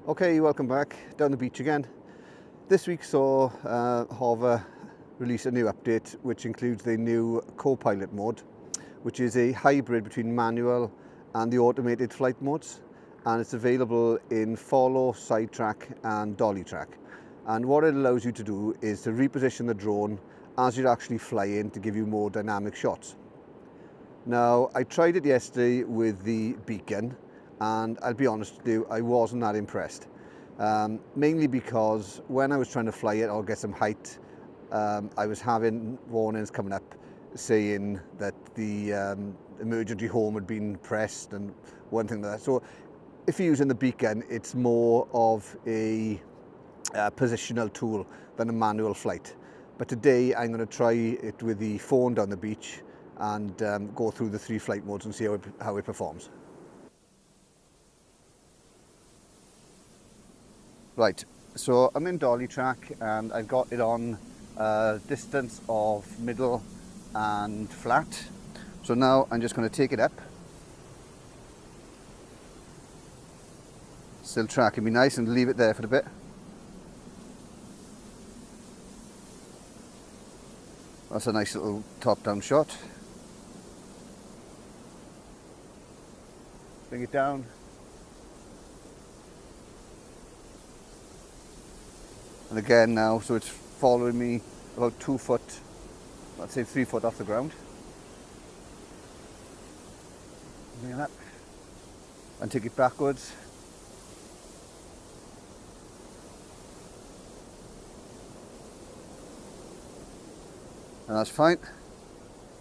Okay, welcome back down the beach again. This week saw Hover release a new update which includes the new co-pilot mode, which is a hybrid between manual and the automated flight modes, and it's available in follow, side track and dolly track. And what it allows you to do is to reposition the drone as you're actually flying to give you more dynamic shots. Now, I tried it yesterday with the beacon, and I'll be honest with you, I wasn't that impressed. Mainly because when I was trying to fly it or get some height, I was having warnings coming up saying that the emergency home had been pressed and one thing like that. So if you're using the beacon, it's more of a positional tool than a manual flight. But today I'm going to try it with the phone down the beach and go through the 3 flight modes and see how it performs. Right, so I'm in dolly track and I've got it on distance of middle and flat. So now I'm just going to take it up. Still tracking me nice, and leave it there for a bit. That's a nice little top-down shot. Bring it down. And again now, so it's following me about 2 foot, let's say 3 foot off the ground. Bring it up and take it backwards. And that's fine.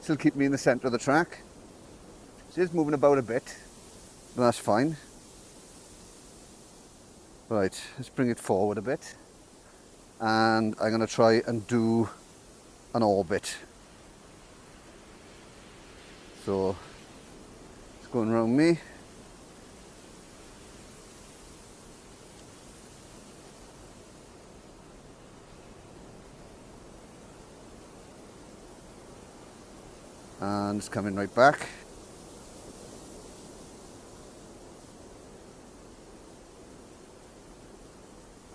Still keep me in the centre of the track. It is moving about a bit, but that's fine. Right, let's bring it forward a bit. And I'm going to try and do an orbit. So it's going around me. And it's coming right back.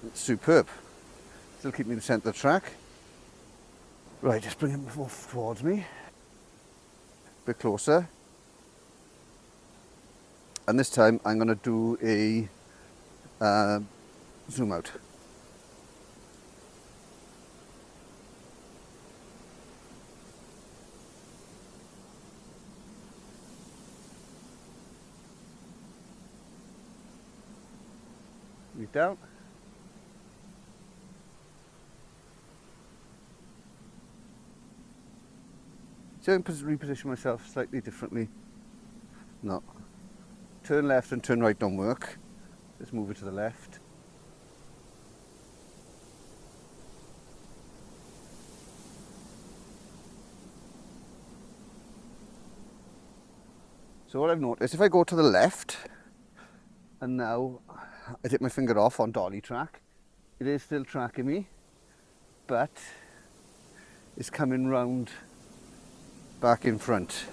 It's superb. Still keep me in the centre of the track. Right, just bring him towards me. A bit closer. And this time I'm going to do a zoom out. Reach down. So I'm going to reposition myself slightly differently. No. Turn left and turn right don't work. Let's move it to the left. So what I've noticed, if I go to the left, and now I take my finger off on dolly track, it is still tracking me, but it's coming round back in front.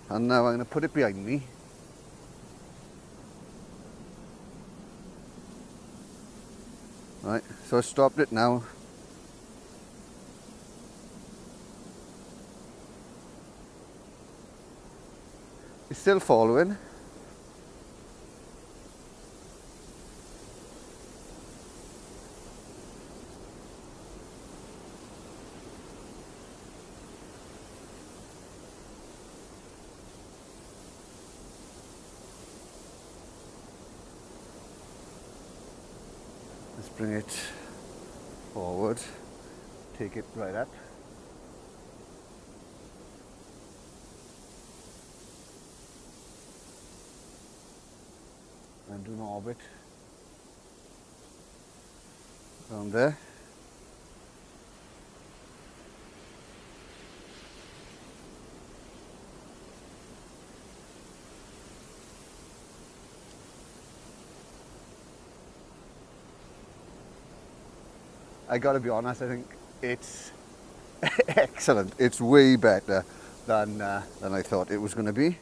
And now I'm going to put it behind me. Right, so I stopped it now. It's still following. Let's bring it forward, take it right up. And do an orbit around there. I gotta be honest, I think it's Excellent. It's way better than I thought it was going to be.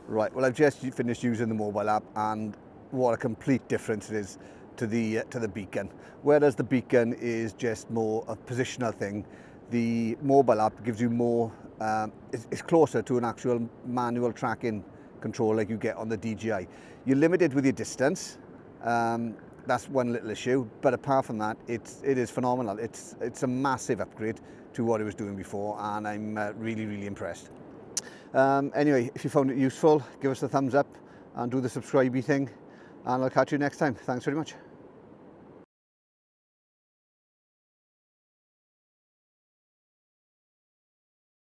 Right, well, I've just finished using the mobile app, and what a complete difference it is to the beacon. Whereas the beacon is just more a positional thing, the mobile app gives you more, it's closer to an actual manual tracking control like you get on the DJI. You're limited with your distance, that's one little issue, but apart from that, it is phenomenal. It's a massive upgrade to what it was doing before, and I'm really impressed. Anyway, if you found it useful, give us a thumbs up and do the subscribe thing, and I'll catch you next time. Thanks very much.